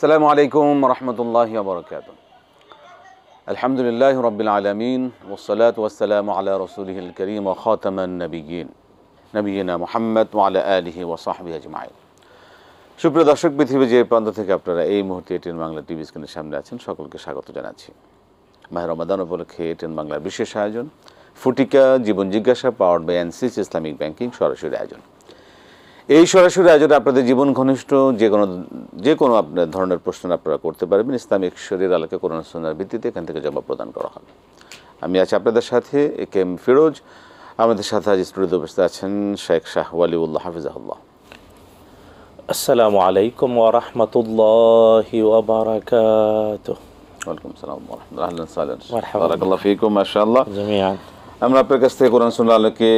আসসালামু আলাইকুম রহমতুল্লাহি ওয়া বারাকাতুহু। আলহামদুলিল্লাহি রাব্বিল আলামিন ওয়াসসালাতু ওয়াসসালামু আলা রাসূলিহিল কারীম ওয়া খাতামান নাবিয়্যিন নবিয়িনা মুহাম্মদ ওয়া আলা আলিহি ওয়া সাহবিহি আজমাইন। সুপ্রিয় দর্শক, পৃথিবীর যে প্রান্ত থেকে আপনারা এই মুহূর্তে এটিএন বাংলা টিভি স্ক্রিনের সামনে আছেন, সকলকে স্বাগত জানাচ্ছি। মাহে রমাদান উপলক্ষে এটিএন বাংলার বিশেষ আয়োজন ফুটিকা জীবন জিজ্ঞাসা powered by NCC Islamic banking সরাসরি আয়োজন। এই সরাসরি আয়োজনে আপনাদের জীবন ঘনিষ্ঠ যে কোনো আপনার ধরনের প্রশ্ন আপনারা করতে পারবেন। ইসলামিক শরীর আলোকে কোরআন সুন্নাহর ভিত্তিতে এখান থেকে জবাব প্রদান করা হবে। আমি আছি আপনাদের সাথে একে এম ফিরোজ। আমাদের সাথে আজ স্টুডিওতে উপস্থিত আছেন শেখ শাহ ওয়ালিউল্লাহ হাফিজাহুল্লাহ। আসসালামু আলাইকুম ওয়া রাহমাতুল্লাহি ওয়া বারাকাতুহু। ওয়ালাইকুম আসসালাম ওয়া রাহমাতুল্লাহি ওয়া বারাকাতুহু। মারহাবা। বারাকাল্লাহু ফিকুম। মাশাআল্লাহ। জামিআন। আমরা আপনার কাছ থেকে কোরআন সুন্নাহ আলোকে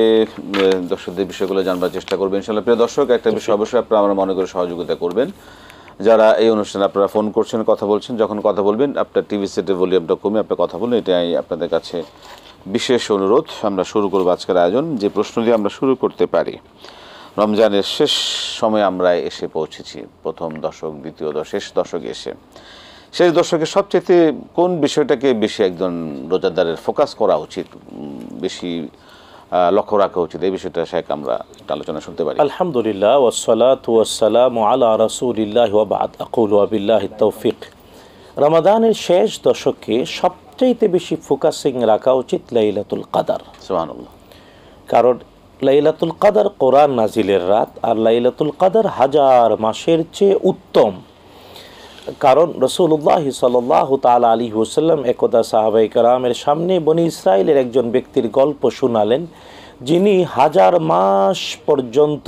দর্শকদের বিষয়গুলো জানবার চেষ্টা করব ইনশাআল্লাহ। প্রিয় দর্শক, একটা বিষয় অবশ্যই আপনারা আমরা মনে করে সহযোগিতা করবেন। যারা এই অনুষ্ঠানে আপনারা ফোন করছেন, কথা বলছেন, যখন কথা বলবেন আপনার টিভি সেটের ভলিউমটা কমিয়ে আপনি কথা বলুন, এটাই আপনাদের কাছে বিশেষ অনুরোধ। আমরা শুরু করব আজকের আয়োজন। যে প্রশ্ন দিয়ে আমরা শুরু করতে পারি, রমজানের শেষ সময়ে আমরা এসে পৌঁছেছি। প্রথম দশক, দ্বিতীয় দশক, শেষ দশকে এসে শেষ দশকে সবচেয়ে কোন বিষয়টাকে বেশি একজন রোজাদারের ফোকাস করা উচিত, বেশি লক্ষ্য রাখা উচিত, এই বিষয়টা শেখ আমরা একটা আলোচনা শুনতে পারি। আলহামদুলিল্লাহ ওয়াসসালাতু ওয়াসসালামু আলা রাসূলিল্লাহি ওয়া বা'দ। আকুলু ওয়া বিল্লাহিত তাওফিক। রমাদানের শেষ দশকে সবচেয়ে বেশি ফোকাসিং রাখা উচিত লাইলাতুল কদর। সুবহানাল্লাহ। কারণ লাইলাতুল কদর কোরআন নাজিলের রাত, আর লাইলাতুল কদর হাজার মাসের চেয়ে উত্তম। কারণ রাসূলুল্লাহ সাল্লাল্লাহু তাআলা আলাইহি ওয়াসাল্লাম একদা সাহাবায়ে কেরামের সামনে বনি ইসরাইলের একজন ব্যক্তির গল্প শোনালেন, যিনি হাজার মাস পর্যন্ত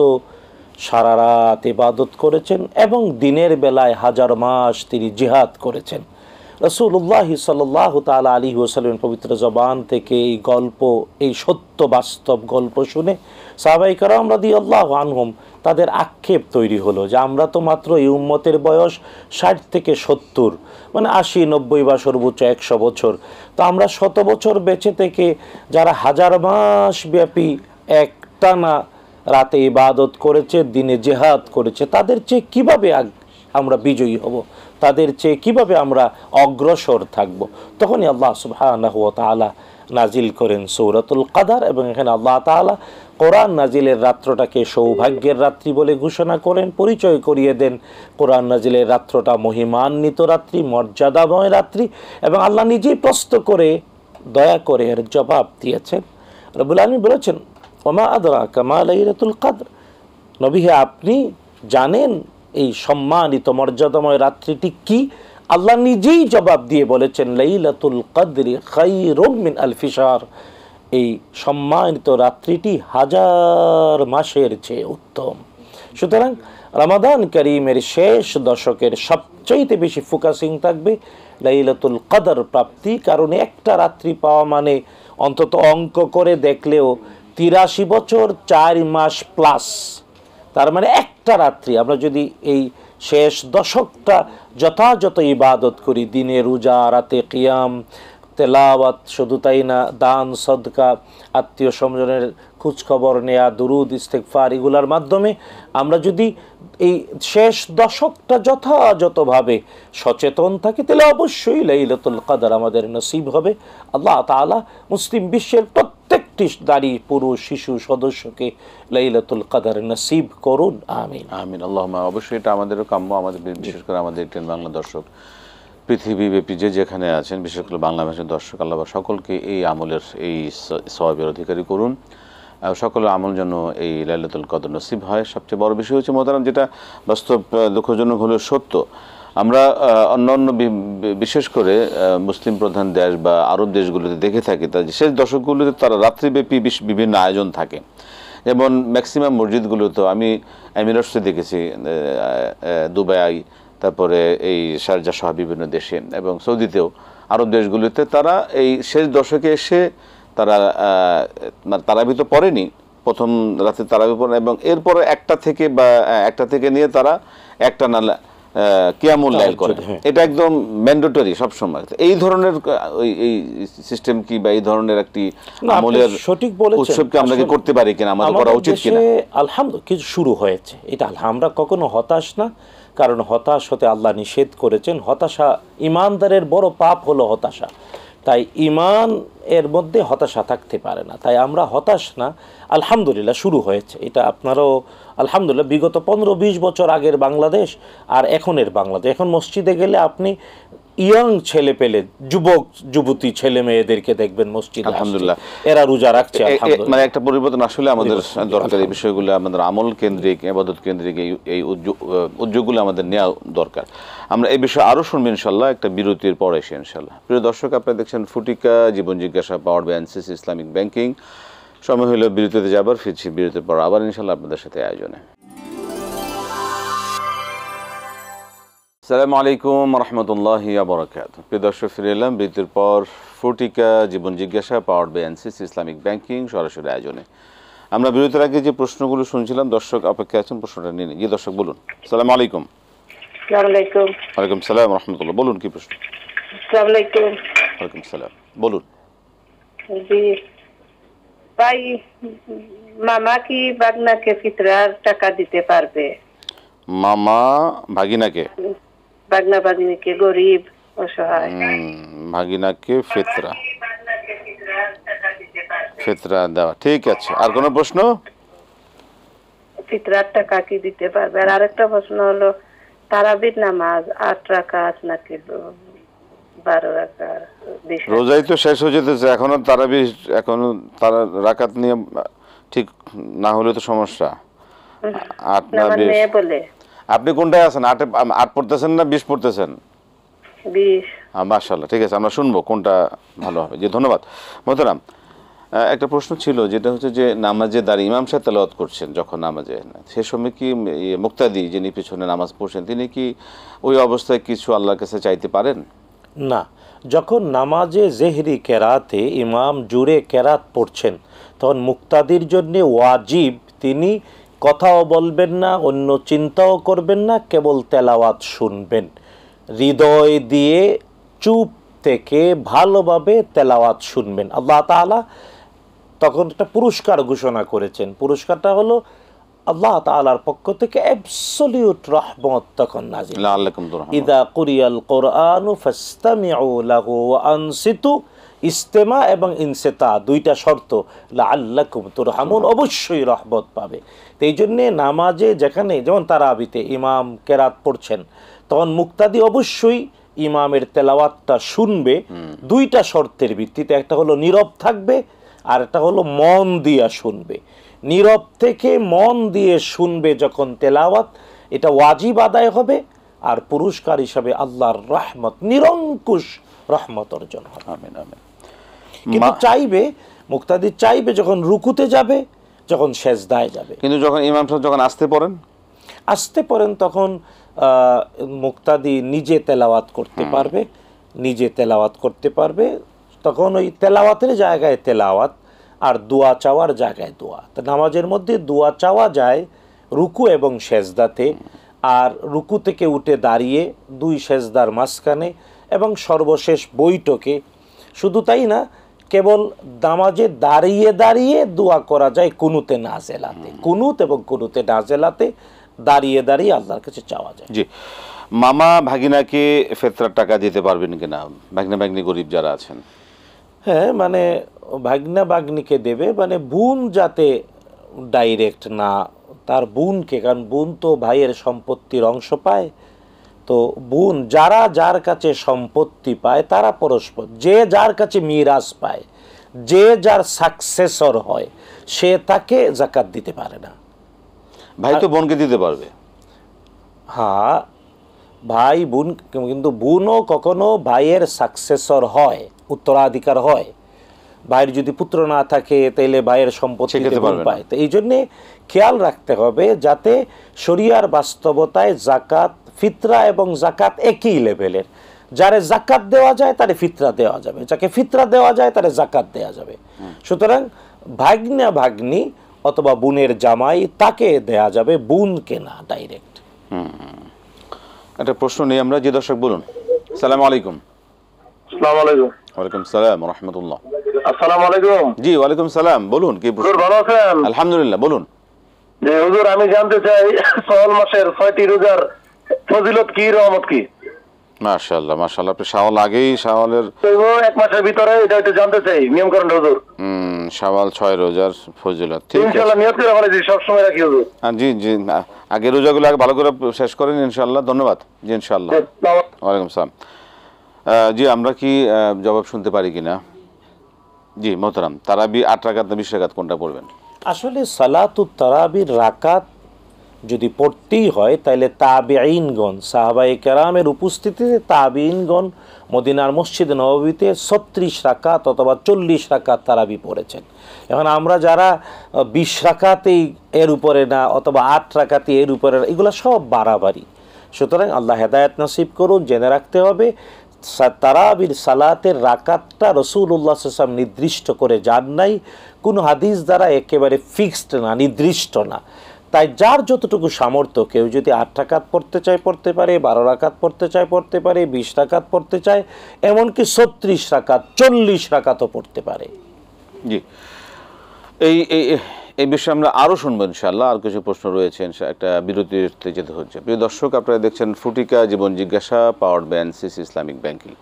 সারা রাত ইবাদত করেছেন এবং দিনের বেলায় হাজার মাস তিনি জিহাদ করেছেন। রাসূলুল্লাহ সাল্লাল্লাহু তাআলা আলাইহি ওয়াসাল্লামের পবিত্র জবান থেকে এই গল্প, এই সত্য বাস্তব গল্প শুনে সাহাবায়ে কেরাম রাদিয়াল্লাহু আনহুম তাদের আক্ষেপ তৈরি হলো যে আমরা তো মাত্র এই উম্মতের বয়স 60 থেকে 70, মানে 80, 90 বা সর্বোচ্চ 100 বছর। তো আমরা 100 বছর বেঁচে থেকে যারা হাজার মাস ব্যাপী একটানা রাতে ইবাদত করেছে, দিনে জিহাদ করেছে, তাদের চেয়ে কিভাবে আমরা বিজয়ী হব, তাদের চেয়ে কিভাবে আমরা অগ্রসর থাকব। তখনই আল্লাহ সুবহানাহু ওয়া তাআলা নাজিল করেন সূরাতুল কদর, এবং এখানে আল্লাহ তাআলা কোরআন নাজিলের রাত্রটাকে সৌভাগ্যের রাত্রি বলে ঘোষণা করেন, পরিচয় করিয়ে দেন কোরআন নাজিলের রাত্রটা মহিমান্বিত রাত্রি, মর্যাদাময় রাত্রি, এবং আল্লাহ নিজেই প্রশ্ন করে দয়া করে এর জবাব দিয়েছেন। রব্বুল আলামিন বলেছেন, ওমা আদরাকা মা লাইলাতুল কদর। নবী হে, আপনি জানেন এই সম্মানিত মর্যাদাময় রাত্রিটি কি? আল্লাহ নিজেই জবাব দিয়ে বলেছেন, লাইলাতুল কদরি খায়রুম মিন আলফি শাহর। এই সম্মানিত রাত্রিটি হাজার মাসের চেয়ে উত্তম। সুতরাং রমাদান করিমের শেষ দশকের সবচেয়ে বেশি ফোকাসিং থাকবে লাইলাতুল কদর প্রাপ্তি। কারণ একটা রাত্রি পাওয়া মানে অন্তত অঙ্ক করে দেখলেও 83 বছর 4 মাস প্লাস। তার মানে একটা রাত্রি আমরা যদি এই শেষ দশকটা যথাযথ ইবাদত করি, দিনে রোজা, রাতে কিয়াম, তেলাওয়াত, শুধু তাই না, দান সদকা, আত্মীয় স্বজনের খোঁজখবর নেয়া, দুরুদ ইস্তেগফার, এগুলোর মাধ্যমে আমরা যদি এই শেষ দশকটা যথাযথভাবে সচেতন থাকি, তাহলে অবশ্যই লাইলাতুল কদর আমাদের নসিব হবে। আল্লাহ তাআলা মুসলিম বিশ্বের প্রত্যেকটি নারী, পুরুষ, শিশু সদস্যকে লাইলাতুল কদর নসিব করুন। আমিন আমিন আল্লাহুম্মা। অবশ্যই এটা আমাদেরও কাম্য, আমাদের বিশেষ করে আমাদের এটিএন বাংলা দর্শক পৃথিবীব্যাপী যেখানে আছেন, বিশেষ করে বাংলা ভাষার দর্শক, আল্লাহ সকলকে এই আমলের, এই সওয়াবের অধিকারী করুন। সকলের আমল যেন এই লাইলাতুল কদর নসিব হয়। সবচেয়ে বড় বিষয় হচ্ছে মোহতারাম, যেটা বাস্তব দুঃখজনক হলেও সত্য, আমরা অন্যান্য বিশেষ করে মুসলিম প্রধান দেশ বা আরব দেশগুলোতে দেখে থাকি, তার শেষ দশকগুলোতে তারা রাত্রিব্যাপী বিভিন্ন আয়োজন থাকে। যেমন ম্যাক্সিমাম মসজিদগুলোতে আমি এমিরেটসে দেখেছি, দুবাই, তারপরে এই শারজাহ সহ বিভিন্ন দেশে এবং সৌদিতেও, আরব দেশগুলিতে তারা এই শেষ দশকে এসে তারা তারাবি তো পড়েনি, প্রথম রাতে তারাবি পড়েন, এবং এরপরে একটা থেকে নিয়ে তারা একটা না কিয়ামুল লাইল করে। এটা একদম ম্যান্ডেটরি সবসময়। এই ধরনের এই সিস্টেম কি বা এই ধরনের একটি আমলের সঠিক বলেছেন উৎসবকে আমরা কি করতে পারি কিনা, আমাদের করা উচিত কিনা? আলহামদুলিল্লাহ কিছু শুরু হয়েছে, এটা আমরা কখনো হতাশ না। কারণ হতাশ হতে আল্লাহ নিষেধ করেছেন। হতাশা, ইমানদারের বড় পাপ হলো হতাশা। তাই ইমান এর মধ্যে হতাশা থাকতে পারে না। তাই আমরা হতাশ না, আলহামদুলিল্লাহ শুরু হয়েছে এটা। আপনারাও আলহামদুলিল্লাহ বিগত 15-20 বছর আগের বাংলাদেশ আর এখনের বাংলাদেশ, এখন মসজিদে গেলে আপনি ইয়াং ছেলে পেলে, যুবক যুবতী ছেলে মেয়েদেরকে দেখবেন মসজিদে, আলহামদুলিল্লাহ এরা রোজা রাখছে। আলহামদুলিল্লাহ, মানে একটা পরিবর্তন আসলে আমাদের দরকার। এই বিষয়গুলো আমাদের আমল কেন্দ্রিক, ইবাদত কেন্দ্রিক এই উদ্যোগগুলো আমাদের নেওয়া দরকার। আমরা এই বিষয়ে আরও শুনবো ইনশাল্লাহ একটা বিরতির পর এসে ইনশাল্লাহ। প্রিয় দর্শক, আপনারা দেখছেন ফুটিকা জীবন জিজ্ঞাসা, power by NCC Islamic banking. সময় হলো বিরতিতে যাবার, ফিরছি বিরতির পর আবার ইনশাল্লাহ আপনাদের সাথে আয়োজনে। আসসালামু আলাইকুম রহমতুল্লাহি ওয়া বারাকাতুহু। প্রিয় দর্শক, ফিরে এলাম বিরতির পর ফুটিকা জীবন জিজ্ঞাসা, power by NCC Islamic banking সরাসরি আয়োজনে। আমরা বিরতির আগে যে প্রশ্নগুলো শুনছিলাম, দর্শক অপেক্ষা আছেন প্রশ্নটা নিয়ে। জি দর্শক বলুন। আসসালামু আলাইকুম। ওয়ালাইকুম সালাম রহমতুল্লাহ। বলুন কি প্রশ্ন? ওয়ালাইকুম সালাম, বলুন। ভাই, মামা কি ভাগনাকে ফিতরার টাকা দিতে পারবে? মামা ভাগিনাকে, ভাগনা ভাগিনীকে, গরিব অসহায় ভাগিনাকে ফিতরা দেওয়া, ঠিক আছে। আর কোনো প্রশ্ন? ফিতরার টাকা কি দিতে পারবে? আর আরেকটা প্রশ্ন হলো, তারাবির নামাজ 8 রাকাত নাকি 12 রাকাত? রোজাই তো শেষ হয়ে যেতেছে, এখনো তারা রাকাত নিয়ে ঠিক না হলে তো সমস্যা। 8 না 20 বলে। আপনি কোনটায় আছেন? 8 পড়তেছেন না 20 পড়তেছেন? 20। মাশাআল্লাহ, ঠিক আছে, আমরা শুনবো কোনটা ভালো হবে। জি ধন্যবাদ মোহতারাম। একটা প্রশ্ন ছিল, যেটা হচ্ছে যে নামাজে দাঁড়িয়ে ইমাম সাহেব তেলাওয়াত করছেন যখন নামাজে, সে সময় কি মুক্তাদি যিনি পিছনে নামাজ পড়ছেন তিনি কি ওই অবস্থায় কিছু আল্লাহর কাছে চাইতে পারেন? না। যখন নামাজে জেহরি কেরাতে ইমাম জুড়ে কেরাত পড়ছেন, তখন মুক্তাদির জন্য ওয়াজিব তিনি কথাও বলবেন না, অন্য চিন্তাও করবেন না, কেবল তেলাওয়াত শুনবেন। হৃদয় দিয়ে চুপ থেকে ভালোভাবে তেলাওয়াত শুনবেন। আল্লাহ তাআলা তখন একটা পুরস্কার ঘোষণা করেছেন। পুরস্কারটা হলো আল্লাহ তাআলার পক্ষ থেকে অ্যাবসলিউট রহমত তখন নাযিল। ইযা কুরিয়াল কুরআনু ফাসতামিউ লাহু ওয়া আনসিতু, ইস্তেমা এবং ইনসিতা দুইটা শর্ত, লাআল্লাকুম তুরহামুন, অবশ্যই রহমত পাবে। তো এই জন্যে নামাজে যেখানে, যেমন তারাবিতে ইমাম কেরাত পড়ছেন, তখন মুক্তাদি অবশ্যই ইমামের তেলাওয়াতটা শুনবে দুইটা শর্তের ভিত্তিতে। একটা হলো নীরব থাকবে, আর একটা হলো মন দিয়া শুনবে। নীরব থেকে মন দিয়ে শুনবে যখন তেলাওয়াত, এটা ওয়াজিব আদায় হবে, আর পুরস্কার হিসাবে আল্লাহর রহমত, নিরঙ্কুশ রহমত অর্জন হবে। আমিন আমিন। কিন্তু চাইবে, মুক্তাদি চাইবে যখন রুকুতে যাবে, যখন সেজদায় যাবে। কিন্তু যখন ইমাম সাহেব যখন আসতে পড়েন তখন মুক্তাদি নিজে তেলাওয়াত করতে পারবে, তখন ওই তেলাওয়াতের জায়গায় তেলাওয়াত আর দোয়া চাওয়ার জায়গায় দোয়া। তো নামাজের মধ্যে দোয়া চাওয়া যায় রুকু এবং সেজদাতে, আর রুকু থেকে উঠে দাঁড়িয়ে 2 সেজদার মাঝখানে এবং সর্বশেষ বৈঠকে। শুধু তাই না, কেবল নামাজে দাঁড়িয়ে দাঁড়িয়ে দোয়া করা যায় কুনুতে নাজেলাতে। কুনুত এবং কুনুতে নাজেলাতে দাঁড়িয়ে দাঁড়িয়ে আল্লাহর কাছে চাওয়া যায়। জি। মামা ভাগিনাকে ফিতরার টাকা দিতে পারবেন কিনা, ভাগনা ভাগ্নি গরিব যারা আছেন? হ্যাঁ, মানে ভাগনা ভাগ্নিকে দেবে, মানে বোন যাতে ডাইরেক্ট না, তার বোনকে, কারণ বোন তো ভাইয়ের সম্পত্তির অংশ পায়। তো বোন যারা যার কাছে সম্পত্তি পায় তারা পরস্পর, যে যার কাছে মিরাস পায়, যে যার সাকসেসর হয়, সে তাকে যাকাত দিতে পারে না। ভাই তো বোনকে দিতে পারবে। হ্যাঁ, ভাই বোন, কিন্তু বোনও কখনো ভাইয়ের সাকসেসর হয়, উত্তরাধিকার হয়। ভাইয়ের যদি পুত্র না থাকে তাইলে ভাইয়ের সম্পত্তি পায়। তো এই জন্যে খেয়াল রাখতে হবে যাতে শরিয়ার বাস্তবতায় জাকাত, ফিতরা এবং জাকাত একই লেভেলের। যারে জাকাত দেওয়া যায় তারে ফিতরা দেওয়া যাবে, যাকে ফিতরা দেওয়া যায় তারে জাকাত দেওয়া যাবে। সুতরাং ভাগ্না ভাগ্নি অথবা বোনের জামাই তাকে দেয়া যাবে, বোনকে না ডাইরেক্ট। একটা প্রশ্ন নেই আমরা। যে দর্শক বলুন। আসসালামু আলাইকুম। আসসালামু আলাইকুম। ওয়ালাইকুম সালাম ওয়া রাহমাতুল্লাহ। আসসালামু আলাইকুম। জি ওয়ালাইকুম সালাম, বলুন কি প্রশ্ন? ভালো আছেন? আলহামদুলিল্লাহ, বলুন। যে হুজুর, আমি জানতে চাই সওয়াল মাসের 6টি রোজার ফজিলত কি, রহমত কি? মাশাআল্লাহ মাশাআল্লাহ, আপনি শাওয়াল আগেই শাওয়ালের তো এক মাসের ভিতরে এটা একটু জানতে চাই, নিয়ম করেন হুজুর। শাওয়াল 6 রোজার ফজিলত, ঠিক আছে ইনশাআল্লাহ নিয়ত করে বলেছি, সবসময় রাখি হুজুর। জি জি, আগে রোজাগুলো আগে ভালো করে শেষ করেন ইনশাআল্লাহ। ধন্যবাদ জি, ইনশাআল্লাহ। ওয়ালাইকুম আসসালাম। জি, আমরা কি জবাব শুনতে পারি কিনা? জি মোহতারাম, তারাবি 8 রাকাত না 20 রাকাত কোনটা পড়বেন? আসলে সালাতুত তারাবির রাকাত যদি পড়তেই হয় তাহলে তাবেঈনগণ, সাহাবায়ে কেরামের উপস্থিতিতে তাবেঈনগণ মদিনার মসজিদ নববীতে 36 রাকাত অথবা 40 রাকাত তারাবি পড়েছেন। এখন আমরা যারা 20 রাকাতেই এর উপরে না অথবা 8 রাকাতে এর উপরে না, এগুলো সব বাড়াবাড়ি। সুতরাং আল্লাহ হেদায়েত নসিব করুন। জেনে রাখতে হবে তারাবির সালাতের রাকাতটা রাসূলুল্লাহ সাল্লাল্লাহু আলাইহি ওয়াসাল্লাম নির্দিষ্ট করে যান নাই, কোনো হাদিস দ্বারা একেবারে ফিক্সড না, নির্দিষ্ট না। তাই যার যতটুকু সামর্থ্য, কেউ যদি 8 রাকাত পড়তে চায় পড়তে পারে, 12 রাকাত পড়তে চায় পড়তে পারে, 20 রাকাত পড়তে চায়, এমনকি 36 রাকাত 40 রাকাতও পড়তে পারে। জি, এই এই এই বিষয়ে আমরা আরও শুনবো ইনশাআল্লাহ। আর কিছু প্রশ্ন রয়েছে, একটা বিরতিতে যেতে হচ্ছে। প্রিয় দর্শক, আপনারা দেখছেন ফুটিকা জীবন জিজ্ঞাসা, powered by NCC Islamic banking.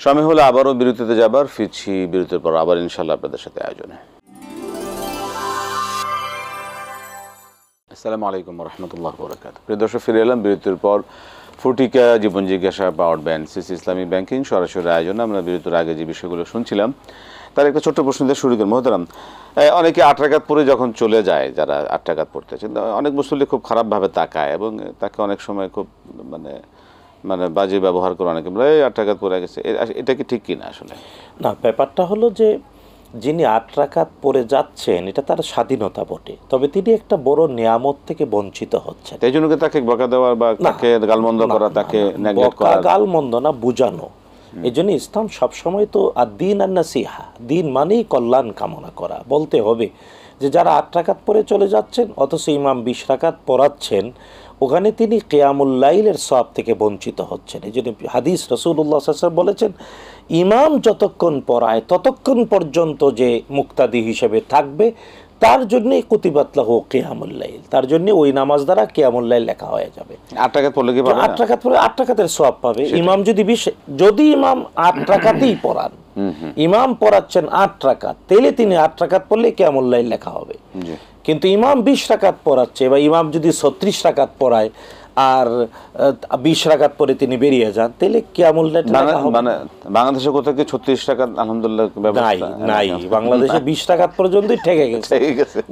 সময় হলো আবারও বিরতিতে যাবার, ফিরছি বিরতির পর আবার ইনশাআল্লাহ আপনাদের সাথে আয়োজনে। আসসালামু আলাইকুম রহমতুল্লাহ বরকাতুহু। প্রিয় দর্শক, ফিরে এলাম বিরতির পর। ফুটিকা জীবন জিজ্ঞাসা, powered by NCC Islamic banking সরাসরি আয়োজনে। আমরা বিরতির আগে যে বিষয়গুলো শুনছিলাম তার একটা ছোট্ট প্রশ্ন দিয়ে শুরু করি। মোহতারাম, অনেকে 8 রাকাত পড়ে যখন চলে যায়, যারা 8 রাকাত পড়তেছেন, অনেক মুসল্লি খুব খারাপভাবে তাকায় এবং তাকে অনেক সময় খুব মানে মানে বাজে ব্যবহার করে, অনেকে বলে 8 রাকাত পড়ে গেছে। এটা কি ঠিক কিনা আসলে? না, ব্যাপারটা হলো যে যিনি 8 রাকাত পড়ে যাচ্ছেন এটা তার স্বাধীনতা বটে, তবে তিনি একটা বড় নিয়ামত থেকে বঞ্চিত হচ্ছেন। তাই জন্য কি তাকে বকা দেওয়া বা তাকে গালমন্দ করা, তাকে নেগলেক্ট করা? গালমন্দ না, বুঝানো। এই জন্য ইসলাম সবসময় তো আদ-দীন আন-নাসিহা, দিন মানেই কল্যাণ কামনা করা। বলতে হবে যে যারা 8 রাকাত পড়ে চলে যাচ্ছেন অথচ ইমাম 20 রাকাত পড়াচ্ছেন, ওখানে তিনি কিয়ামুল লাইলের সওয়াব থেকে বঞ্চিত হচ্ছেন। এই জন্য হাদিস রাসূলুল্লাহ সাল্লাল্লাহু আলাইহি ওয়াসাল্লাম বলেছেন, ইমাম যতক্ষণ পড়ায় ততক্ষণ পর্যন্ত যে মুক্তাদি হিসেবে থাকবে তার জন্যই কুতিবাত লাহু কিয়ামুল লাইল, তার জন্য ওই নামাজ দ্বারা কিয়ামুল লাইল লেখা হয়ে যাবে। 8 রাকাত পড়লে কি পাবে? 8 রাকাত পড়লে 8 রাকাতের সওয়াব পাবে। ইমাম যদি ইমাম 8 রাকাতই পড়ান, ইমাম পড়াচ্ছেন 8 রাকাত, তাহলে তিনি 8 রাকাত পড়লে কিয়ামুল লাইল লেখা হবে। কিন্তু ইমাম 20 রাকাত পড়াচ্ছে বা ইমাম যদি 36 রাকাত পড়ায় আর 20 রাকাত পরে তিনি বেরিয়ে যান, তাহলে কিয়ামুল লাইল লেখা হবে। মানে বাংলাদেশে কোথাও কি 36 রাকাত আলহামদুলিল্লাহ ব্যবস্থা নাই, বাংলাদেশে 20 রাকাত পর্যন্তই ঠেকে গেছে।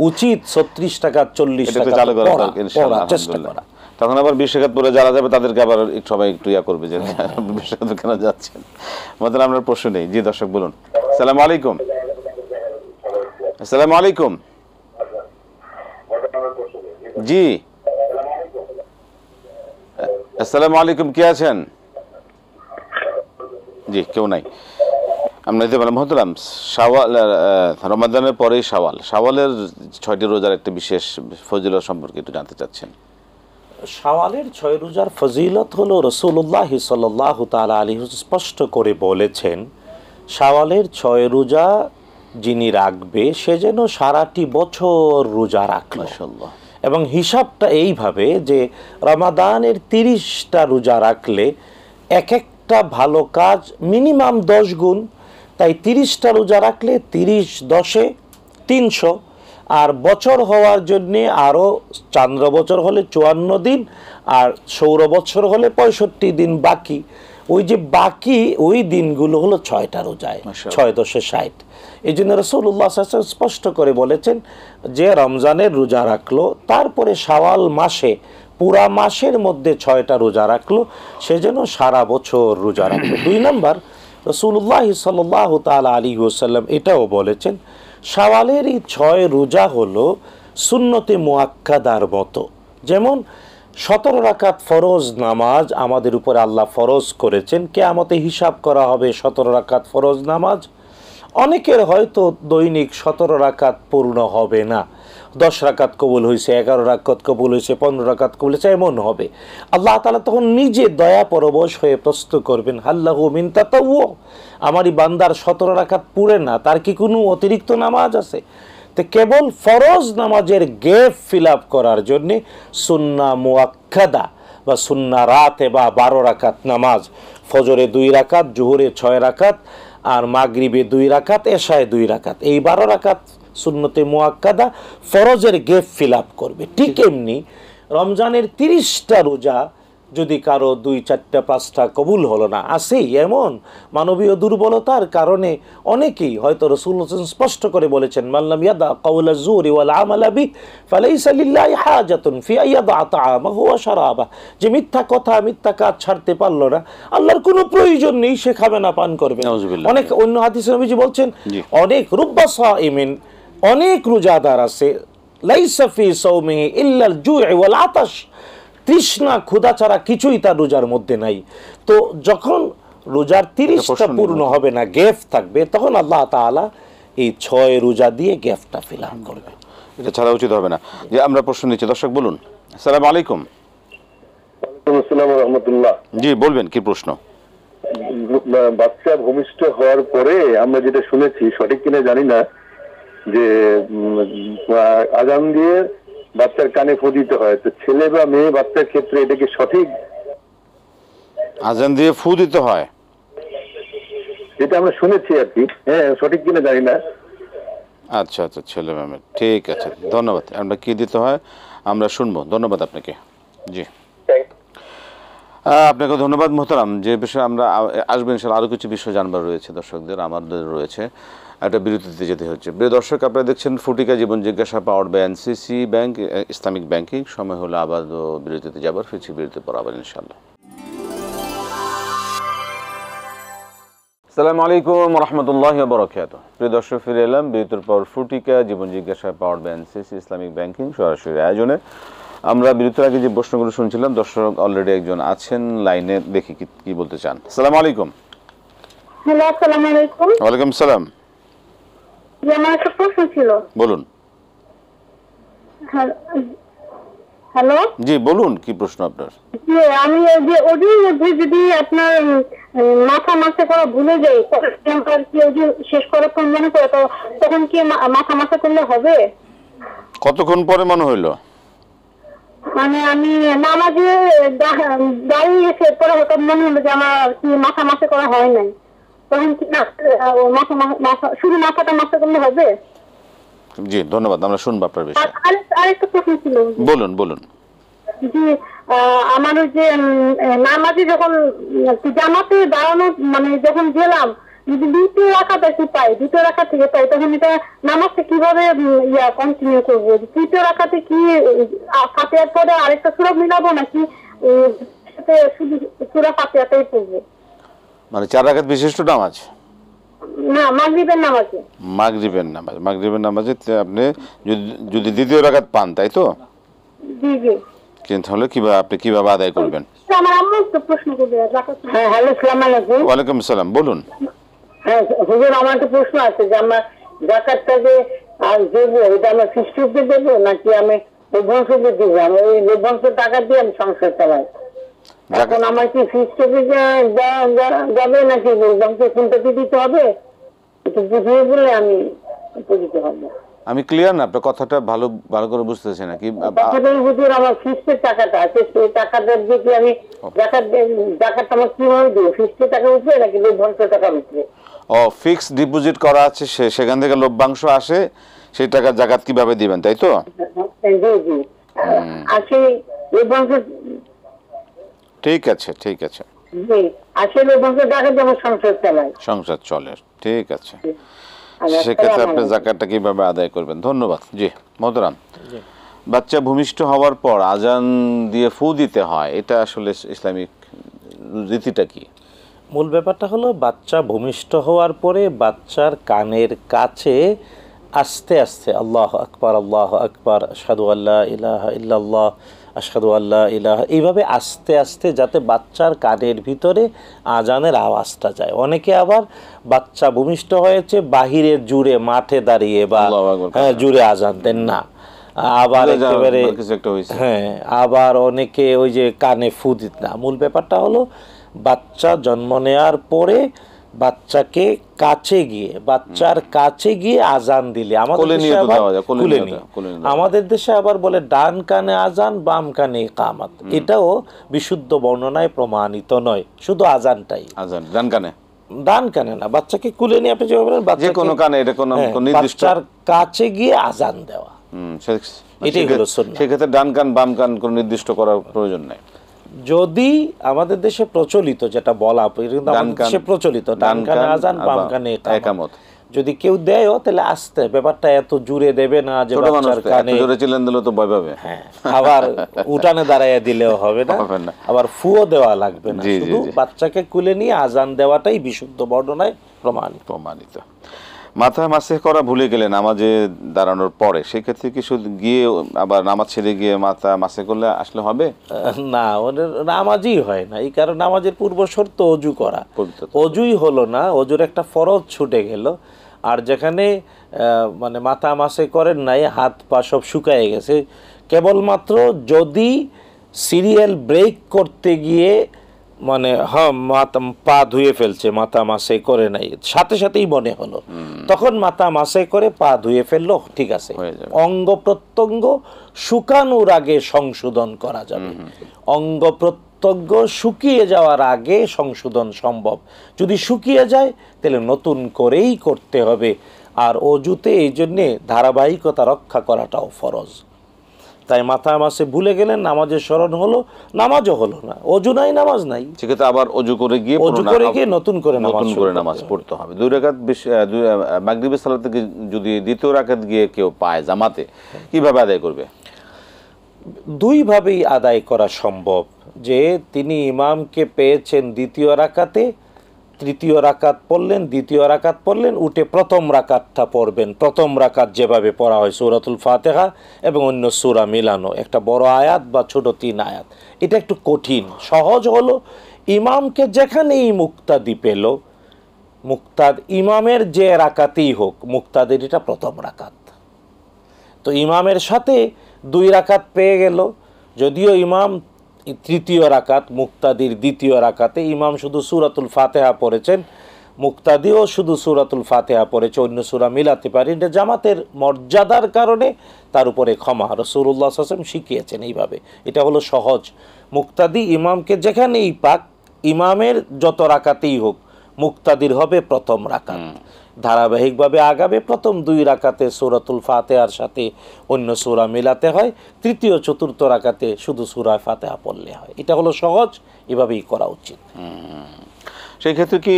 উচিত 36 রাকাত 40 রাকাত চালু করা, ইনশাআল্লাহ চেষ্টা করা। তখন আবার 20 রাকাত পরে যারা যাবে তাদেরকে আবার সবাই একটু ইয়া করবে যে 20 রাকাত কেন যাচ্ছেন। মানে আমরা প্রশ্ন নেই। জি দর্শক বলুন। আসসালামু আলাইকুম। আসসালামু আলাইকুম। জি আসসালামু আলাইকুম, কে আছেন? জি কেউ নাই। আমরা দিতে পারলাম। মোহতারাম, শাওয়াল, রমাদানের পরেই শাওয়ালের 6টি রোজার একটা বিশেষ ফজিলত সম্পর্কে একটু জানতে চাচ্ছেন। শাওয়ালের 6 রোজার ফজিলত হলো রাসূলুল্লাহ সাল্লাল্লাহু তাআলা আলাইহি ওয়াসাল্লাম স্পষ্ট করে বলেছেন, শাওয়ালের 6 রোজা যিনি রাখবে সে যেন সারাটি বছর রোজা রাখল। মাশাআল্লাহ। এবং হিসাবটা এইভাবে যে রমাদানের 30টা রোজা রাখলে এক একটা ভালো কাজ মিনিমাম 10 গুণ, তাই 30টা রোজা রাখলে 30 10 300, আর বছর হওয়ার জন্যে আরও চান্দ্র বছর হলে 54 দিন আর সৌর বছর হলে 65 দিন বাকি। ওই যে বাকি ওই দিনগুলো হলো 6টা রোজায়, 6 10 60। এই জন্য রাসূলুল্লাহ সাল্লাল্লাহু আলাইহি ওয়াসাল্লাম স্পষ্ট করে বলেছেন যে রমজানের রোজা রাখলো, তারপরে শাওয়াল মাসে পুরা মাসের মধ্যে 6টা রোজা রাখলো, সে যেন সারা বছর রোজা রাখলো। 2 নম্বর, রাসূলুল্লাহ সাল্লাল্লাহু তাআলা আলাইহি ওয়াসাল্লাম এটাও বলেছেন, শাওয়ালের এই 6 রোজা হলো সুন্নতে মুআক্কাদার মতো। যেমন 17 রাকাত ফরজ নামাজ আমাদের উপরে আল্লাহ ফরজ করেছেন, কিয়ামতে হিসাব করা হবে 17 রাকাত ফরজ নামাজ। অনেকের হয়তো দৈনিক 17 রাকাত পূর্ণ হবে না, 10 রাকাত কবুল হয়েছে, 11 রাকাত কবুল হয়েছে, 15 রাকাত কবুল হয়েছে, এমন হবে। আল্লাহ তাআলা তখন নিজে দয়া পরবশ হয়ে প্রশ্ন করবেন, হাল্লাহু মিন তাতাওয়ু, আমারই বান্দার 17 রাকাত পুরে না, তার কি কোনো অতিরিক্ত নামাজ আছে? তো কেবল ফরজ নামাজের গ্যাপ ফিল আপ করার জন্যে সুন্নাহ মুআক্কাদা বা সুন্না রাতে বা 12 রাকাত নামাজ, ফজরে 2 রাকাত, জোহরে 6 রাকাত, আর মাগরিবে 2 রাকাত, এশায় 2 রাকাত, এই 12 রাকাত সুন্নতে মুআক্কাদা ফরজের গেপ ফিল আপ করবে। ঠিক এমনি রমজানের 30টা রোজা যদি কারো 2, 4, 5টা কবুল হলো না, আসেই এমন মানবীয় দুর্বলতার কারণে অনেকেই হয়তো রাসূলুল্লাহ স্পষ্ট করে বলেছেন, মাল্লাম ইয়াদা কাওলা যুরি ওয়াল আমালা বিহি ফালাইসা লিল্লাহি হাজাতুন ফি আইয়াদা তাআমাহু ওয়া শারাবা, যে মিথ্যা কথা মিথ্যা কাজ ছাড়তে পারলো না, আল্লাহর কোনো প্রয়োজন নেই সে খাবে না পান করবে। নাউযুবিল্লাহ। অনেক অন্য হাদিসে নবীজি বলছেন, অনেক রুব্বা সাইমিন, অনেক রোজাদার আছে, লাইসা ফি সাওমিহি ইল্লাল জুই ওয়াল আতাশ, তৃষ্ণা ক্ষুধা ছাড়া কিছুই তার রোজার মধ্যে নাই। তো যখন রোজার 30টা পূর্ণ হবে না, গ্যাপ থাকবে, তখন আল্লাহ তাআলা এই 6 রোজা দিয়ে গ্যাপটা ফিল আপ করবে। এটা ছাড়া উচিত হবে না। যে আমরা প্রশ্ন নিচ্ছি, দর্শক বলুন। আসসালামু আলাইকুম। ওয়ালাইকুম আসসালাম ওয়া রাহমাতুল্লাহ। জি বলবেন, কি প্রশ্ন? বাচ্চা ভূমিষ্ঠ হওয়ার পরে আমরা যেটা শুনেছি, সঠিক কিনা জানি না, যে আজান দিয়ে বাচ্চার কানে ফু দিতে হয়, তো ছেলে বা মেয়ে বাচ্চার ক্ষেত্রে এটা কি সঠিক? আজান দিয়ে ফু দিতে হয়, এটা আমরা শুনেছি আর কি, হ্যাঁ সঠিক কিনা জানি না। আচ্ছা আচ্ছা, ছেলে ম্যামের, ঠিক আছে, ধন্যবাদ। আমরা কি দিতে হয় আমরা শুনবো, ধন্যবাদ আপনাকে। জি আপনাকে ধন্যবাদ মোহতারাম। যে বিষয়ে আমরা আসবেন ইনশাআল্লাহ, আরও কিছু বিষয় জানবার রয়েছে দর্শকদের, আমাদের রয়েছে, একটা বিরতিতে যেতে হচ্ছে। প্রিয় দর্শক, আপনারা দেখছেন ফুটিকা জীবন জিজ্ঞাসা, powered by NCC bank, Islamic banking. সময় হলো আবার বিরতিতে যাবার, ফিরছি বিরতির পর আবার ইনশাআল্লাহ। আসসালামু আলাইকুম রহমতুল্লাহি ওয়া বারাকাতুহু। প্রিয় দর্শক, ফিরে এলাম বিরতির পর ফুটিকা জীবন জিজ্ঞাসা, powered by NCC Islamic banking সরাসরি আয়োজনে। আমরা বিরতির আগে যে প্রশ্নগুলো শুনছিলাম, দর্শক অলরেডি একজন আছেন লাইনে, দেখি কি বলতে চান। আসসালামু আলাইকুম। হ্যালো, আসসালামু আলাইকুম। ওয়ালাইকুম সালাম। আমার একটা প্রশ্ন ছিল। বলুন। হ্যালো, জি বলুন, কি প্রশ্ন আপনার? যে আমি ওই যে ওদিন মধ্যে যদি আপনার মাথা মাসে করা ভুলে যাই, আর কি ওই যে শেষ করার পর মনে করে, তো তখন কি মাথা মাসে করলে হবে? কতক্ষণ পরে মনে হইলো? মানে আমি নামাজে দাঁড়িয়ে এসে পরে হঠাৎ মনে হলো যে আমার কি মাথা মাসে করা হয় নাই, তখন কি শুধু মাথাটা মাসে করলে হবে? জি ধন্যবাদ, আমরা শুনবো আপনার বিষয়। আরেকটা প্রশ্ন ছিল। বলুন বলুন। জি, আমার ওই যে নামাজে যখন জামাতে দাঁড়ানো, মানে যখন গেলাম, যদি দ্বিতীয় রাকাত কি পাই, দ্বিতীয় রাকাত থেকে পাই, তখন এটা নামাজটা কিভাবে কন্টিনিউ করবো? তৃতীয় রাকাতে কি ফাতিহার পরে আরেকটা সূরা মিলাবো, নাকি শুধু সূরা ফাতিহাটাই পড়বো? মানে 4 রাকাত বিশিষ্ট নামাজ? না, মাগরিবের নামাজে। মাগরিবের নামাজে আপনি যদি দ্বিতীয় রাকাত পান, তাই তো? জি জি। কিন্তু হলে আপনি কিভাবে আদায় করবেন? আমার আম্মু তো প্রশ্ন করবে। হ্যাঁ, হ্যালো, আসসালামু আলাইকুম। ওয়ালাইকুম সালাম, বলুন। হ্যাঁ হুজুর, আমার একটা প্রশ্ন আছে যে আমরা যাকাতটা যে দেবো, এটা আমরা ফিস্টুকে দেবো নাকি আমি লভ্যাংশকে দিব? আমি ওই লভ্যাংশ টাকা দিয়ে আমি সংসার চালাই। এখন আমার কি ফিস্টুকে যাবে নাকি লভ্যাংশ কোনটাকে দিতে হবে? একটু বুঝিয়ে বললে আমি উপকৃত হব। আমি ক্লিয়ার না, আপনার কথাটা ভালো করে বুঝতেছি না। কি কথাটা হুজুর, আমার ফিস্টের টাকাটা আছে, সেই টাকাটা দিয়ে কি আমি জাকাতটা আমার কিভাবে দেবো? ফিস্টের টাকা উঠবে নাকি লভ্যাংশ টাকা উঠবে? ও, ফিক্সড ডিপোজিট করা আছে, সেখান থেকে লভ্যাংশ আসে, সেই টাকা জাকাত কিভাবে দিবেন, তাই তো? জি জি। আছে লভ্যাংশ। ঠিক আছে। জি, আছে লভ্যাংশ টাকা দিয়ে আমার সংসার চালাই, সংসার চলে, ঠিক আছে। সেক্ষেত্রে আপনি জাকাতটা কিভাবে আদায় করবেন? ধন্যবাদ। জি মোহতারাম, বাচ্চা ভূমিষ্ঠ হওয়ার পর আজান দিয়ে ফু দিতে হয়, এটা আসলে ইসলামিক রীতিটা কি? মূল ব্যাপারটা হলো, বাচ্চা ভূমিষ্ঠ হওয়ার পরে বাচ্চার কানের কাছে আস্তে আস্তে আল্লাহ আকবার, আশহাদু আল্লা ইলাহা ইল্লাল্লাহ, আশহাদু আল্লা ইলাহা, এইভাবে আস্তে আস্তে যাতে বাচ্চার কানের ভিতরে আজানের আওয়াজটা যায়। অনেকে আবার বাচ্চা ভূমিষ্ঠ হয়েছে বাহিরে জুড়ে মাঠে দাঁড়িয়ে বা জুড়ে আজান দেন না, আবার একেবারে হ্যাঁ, আবার অনেকে ওই যে কানে ফু দিত না। মূল ব্যাপারটা হলো, বাচ্চা জন্ম নেওয়ার পরে বাচ্চাকে বাচ্চার কাছে গিয়ে আজান দিলে, কোলে নিয়ে তো দেওয়া যায়, কোলে নিয়ে দেওয়া যায়। আমাদের দেশে আবার বলে ডান কানে আজান বাম কানে ইকামত। এটাও বিশুদ্ধ বর্ণনায় প্রমাণিত নয়, শুধু আজানটাই। আজান ডান কানে না, বাচ্চাকে কুলে নিয়ে আপনি যেভাবে বলেন, যে কোনো কানে, এটা কোনো নির্দিষ্ট বাচ্চার কাছে গিয়ে আজান দেওয়া, এটাই হলো সুন্নাহ। সেক্ষেত্রে ডান কান বাম কান কোনো নির্দিষ্ট করার প্রয়োজন নাই। যদি আমাদের দেশে প্রচলিত যেটা বলা, কিন্তু আমাদের দেশে প্রচলিত ডান কানে আজান বাম কানে ইকামত, যদি কেউ দেয় তাহলে আস্তে, ব্যাপারটা এত জোরে দেবে না যে বাচ্চার কানে জোরে চিল্লান দিলে তো ভয় পাবে। আবার উঠানে দাঁড়াইয়া দিলেও হবে না, আবার ফুও দেওয়া লাগবে না, শুধু বাচ্চাকে কুলে নিয়ে আজান দেওয়াটাই বিশুদ্ধ বর্ণনায় প্রমাণিত। মাথা মাসে করা ভুলে গেলে নামাজে দাঁড়ানোর পরে, সেক্ষেত্রে কি শুধু গিয়ে আবার নামাজ ছেড়ে গিয়ে মাথা মাসে করলে আসলে হবে না? ওদের নামাজই হয় না, এই কারণে নামাজের পূর্ব শর্ত অজু করা, অজুই হলো না, অজুর একটা ফরজ ছুটে গেল। আর যেখানে মানে মাথা মাসে করেন নাই, হাত পা সব শুকায় গেছে, কেবলমাত্র যদি সিরিয়াল ব্রেক করতে গিয়ে মানে পা ধুয়ে ফেলছে, মাথা মাসে করে নাই, সাথে সাথেই মনে হলো, তখন মাথা মাসে করে পা ধুয়ে ফেললো, ঠিক আছে। অঙ্গ প্রত্যঙ্গ শুকানোর আগে সংশোধন করা যাবে, অঙ্গ প্রত্যঙ্গ শুকিয়ে যাওয়ার আগে সংশোধন সম্ভব। যদি শুকিয়ে যায় তাহলে নতুন করেই করতে হবে। আর অজুতে এই জন্যে ধারাবাহিকতা রক্ষা করাটাও ফরজ। তাই মাথা মাসে ভুলে গেলেন, নামাজের স্মরণ হলো, নামাজও হলো না, অজু নাই, নামাজ নাই, সেক্ষেত্রে আবার অজু করে গিয়ে নতুন করে নামাজ পড়তে হবে। 2 রাকাত মাগরিবের সালাত থেকে যদি দ্বিতীয় রাকাত গিয়ে কেউ পায় জামাতে, কিভাবে আদায় করবে? 2 ভাবেই আদায় করা সম্ভব। যে তিনি ইমামকে পেয়েছেন দ্বিতীয় রাকাতে, তৃতীয় রাকাত পড়লেন, দ্বিতীয় রাকাত পড়লেন, উঠে প্রথম রাকাতটা পড়বেন। প্রথম রাকাত যেভাবে পড়া হয় সূরাতুল ফাতিহা এবং অন্য সূরা মিলানো, একটা বড় আয়াত বা ছোট 3 আয়াত। এটা একটু কঠিন। সহজ হলো ইমামকে যেখানেই মুক্তাদি পেল, মুক্তাদ ইমামের যে রাকাতেই হোক, মুক্তাদের এটা প্রথম রাকাত, তো ইমামের সাথে 2 রাকাত পেয়ে গেল। যদিও ইমাম তৃতীয় রাকাত, মুক্তাদির দ্বিতীয় রাকাতে ইমাম শুধু সূরাতুল ফাতিহা পড়েছেন, মুক্তাদিও শুধু সূরাতুল ফাতিহা পড়েছে, অন্য সূরা মিলাতে পারে। এটা জামাতের মর্যাদার কারণে তার উপরে ক্ষমা, রাসূলুল্লাহ সাল্লাল্লাহু আলাইহি ওয়াসাল্লাম শিখিয়েছেন এইভাবে। এটা হলো সহজ। মুক্তাদি ইমামকে যেখানেই পাক, ইমামের যত রাকাতেই হোক, মুক্তাদির হবে প্রথম রাকাত, ধারাবাহিকভাবে আগাবে। প্রথম 2 রাকাতে সূরাতুল ফাতিহার সাথে অন্য সূরা মিলাতে হয়, তৃতীয় চতুর্থ রাকাতে শুধু সূরা ফাতিহা পড়লে হয়। এটা হলো সহজ, এভাবেই করা উচিত। সেই ক্ষেত্রে কি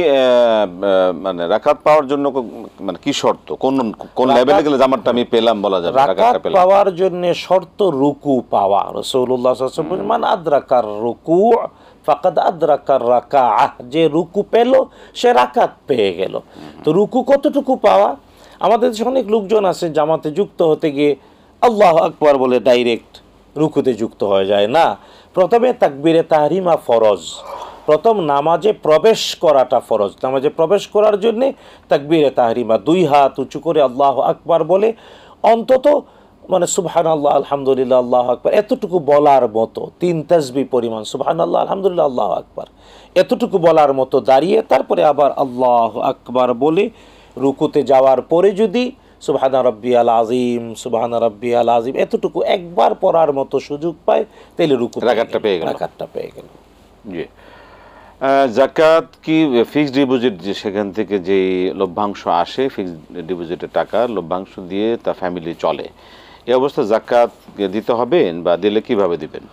মানে রাকাত পাওয়ার জন্য মানে কি শর্ত, কোন লেভেলে গেলে জামাতটা আমি পেলাম বলা যাবে? রাকাত পাওয়ার জন্য শর্ত রুকু পাওয়া। রাসূলুল্লাহ সাল্লাল্লাহু আলাইহি ওয়াসাল্লাম মান আদরাকার রুকু ফাকাদ আদরাকার রাকাআহ, যে রুকু পেল সে রাকাত পেয়ে গেল। তো রুকু কতটুকু পাওয়া? আমাদের দেশে অনেক লোকজন আছে জামাতে যুক্ত হতে গিয়ে আল্লাহু আকবার বলে ডাইরেক্ট রুকুতে যুক্ত হয়ে যায়। না, প্রথমে তাকবীরে তাহরিমা ফরজ, প্রথম নামাজে প্রবেশ করাটা ফরজ। নামাজে প্রবেশ করার জন্যে তাকবীরে তাহরিমা, 2 হাত উঁচু করে আল্লাহু আকবার বলে অন্তত মানে সুবহানাল্লাহ আলহামদুলিল্লাহ আল্লাহু আকবার এতটুকু বলার মতো, 3 তাসবিহ পরিমাণ সুবহানাল্লাহ আলহামদুলিল্লাহ আল্লাহু আকবার এতটুকু বলার মতো দাঁড়িয়ে, তারপরে আবার আল্লাহু আকবার বলে রুকুতে যাওয়ার পরে যদি সুবহানা রাব্বিয়াল আযীম, সুবহানা রাব্বিয়াল আযীম এতটুকু একবার পড়ার মতো সুযোগ পায়, তাহলে রুকু রাকাতটা পেয়ে গেল। জি। যাকাত কি ফিক্সড ডিপোজিট, যে সেখান থেকে যে লভ্যাংশ আসে, ফিক্সড ডিপোজিটের টাকা লভ্যাংশ দিয়ে তা ফ্যামিলি চলে, এই অবস্থায় যাকাত দিতে হবে বা দিলে কিভাবে দিবেন?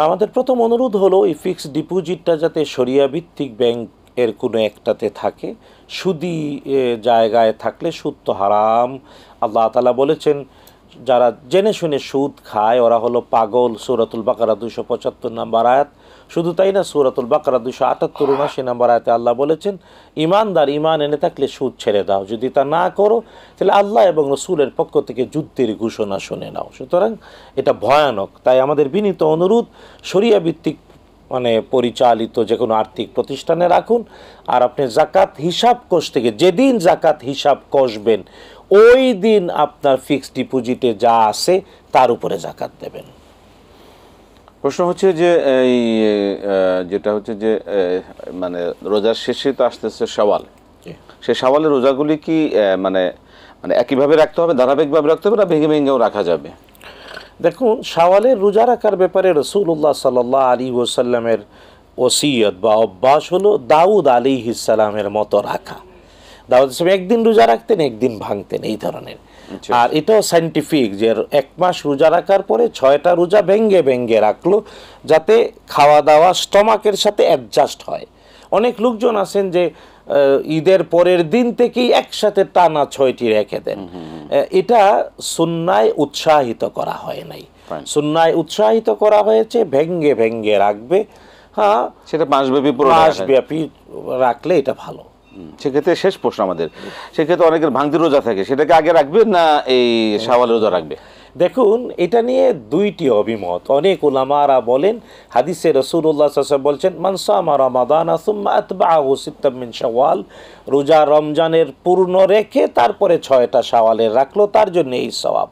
আমাদের প্রথম অনুরোধ হলো এই ফিক্সড ডিপোজিটটা যাতে শরিয়া ভিত্তিক ব্যাংকের কোনো একটাতে থাকে। সুদি জায়গায় থাকলে সুদ তো হারাম। আল্লাহ তাআলা বলেছেন যারা জেনে শুনে সুদ খায় ওরা হলো পাগল, সূরাতুল বাকারা 275 নম্বর আয়াত। শুধু তাই না, সূরাতুল বাকারা 278-79 নম্বর আয়াতে আল্লাহ বলেছেন ইমানদার ইমান এনে থাকলে সুদ ছেড়ে দাও, যদি তা না করো তাহলে আল্লাহ এবং রাসূলের পক্ষ থেকে যুদ্ধের ঘোষণা শুনে নাও। সুতরাং এটা ভয়ানক। তাই আমাদের বিনীত অনুরোধ, শরিয়া ভিত্তিক মানে পরিচালিত যে কোনো আর্থিক প্রতিষ্ঠানে রাখুন। আর আপনি যাকাত হিসাব কোষ থেকে যেদিন যাকাত হিসাব কষবেন ওই দিন আপনার ফিক্সড ডিপোজিটে যা আছে তার উপরে যাকাত দেবেন। প্রশ্ন হচ্ছে যে এই যেটা হচ্ছে যে মানে রোজার শেষে তো আসতেছে শাওয়াল, সেই শাওয়ালের রোজাগুলি কি মানে মানে একইভাবে রাখতে হবে, ধারাবাহিকভাবে রাখতে হবে, না ভেঙে ভেঙেও রাখা যাবে? দেখুন, শাওয়ালের রোজা রাখার ব্যাপারে রাসূলুল্লাহ সাল্লাল্লাহু আলাইহি ওয়াসাল্লামের ওসিয়ত বা অভ্যাস হলো দাউদ আলাইহিস সালামের মতো রাখা। দাউদ সাহেব একদিন রোজা রাখতেন, একদিন ভাঙতেন, এই ধরনের। আর এটাও সায়েন্টিফিক যে 1 মাস রোজা রাখার পরে 6টা রোজা ভেঙ্গে ভেঙ্গে রাখলো, যাতে খাওয়া দাওয়া স্টমাকের সাথে অ্যাডজাস্ট হয়। অনেক লোকজন আছেন যে ঈদের পরের দিন থেকেই একসাথে টানা 6টি রেখে দেন। এটা সুন্নায় উৎসাহিত করা হয় নাই। সুন্নায় উৎসাহিত করা হয়েছে ভেঙ্গে ভেঙ্গে রাখবে। হ্যাঁ, সেটা মাসব্যাপী পুরো মাসব্যাপী রাখলে এটা ভালো। সেক্ষেত্রে শেষ প্রশ্ন আমাদের, সেক্ষেত্রে অনেকের ভাঙতি রোজা থাকে, সেটাকে আগে রাখবে না এই শাওয়ালের রোজা রাখবে? দেখুন, এটা নিয়ে 2টি অভিমত। অনেক উলামারা বলেন, হাদিসে রাসূলুল্লাহ সাল্লাল্লাহু আলাইহি ওয়াসাল্লাম বলছেন, মান সামা রমাদানা সুম্মা আতবাআহু সিত্তাম মিন শাওয়াল, রোজা রমজানের পূর্ণ রেখে তারপরে 6টা শাওয়ালের রাখলো, তার জন্য এই সওয়াব।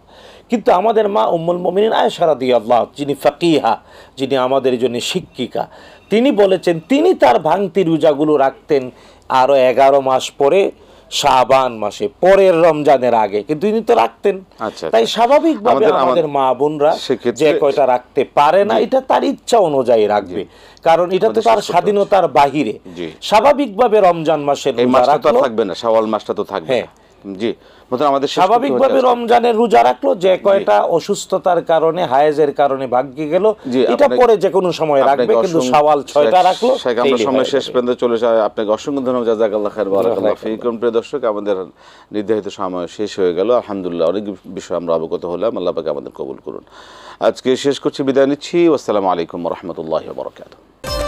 কিন্তু আমাদের মা উম্মুল মুমিনিন আয়েশা রাদিয়াল্লাহু, যিনি ফাকিহা, যিনি আমাদের জন্য শিক্ষিকা, তিনি বলেছেন তিনি তার ভাঙতি রোজাগুলো রাখতেন আরো 11 মাস পরে, শাবান মাসে, পরের রমজানের আগে, কিন্তু তিনি তো রাখতেন। তাই স্বাভাবিকভাবে আমাদের মা বোনরা যে কয়টা রাখতে পারে না, এটা তার ইচ্ছা অনুযায়ী রাখবে, কারণ এটা তো তার স্বাধীনতার বাহিরে। স্বাভাবিকভাবে রমজান মাসের রোজা থাকবে না, শাওয়াল মাসটা তো থাকবে। জি, আমাদের স্বাভাবিকভাবে রমজানের রোজা রাখলো, যে কয়টা অসুস্থতার কারণে, হায়েজের কারণে ভাগ্যে গেল, এটা পরে যে কোনো সময় রাখবে, কিন্তু শাওয়াল 6টা রাখলো। আমরা সময় শেষ পর্যন্ত চলে যায়। আপনাকে অসংখ্য ধন্যবাদ, জাযাকাল্লাহ খাইর, বারাকাল্লাহ ফীকুম। প্রিয় দর্শক, আমাদের নির্ধারিত সময় শেষ হয়ে গেল। আলহামদুলিল্লাহ, অনেক বিষয় আমরা অবগত হলাম। আল্লাহ পাক আমাদের কবুল করুন। আজকে শেষ করছি, বিদায় নিচ্ছি। আসসালামু আলাইকুম ওয়া রাহমাতুল্লাহি ওয়া বারাকাতুহু।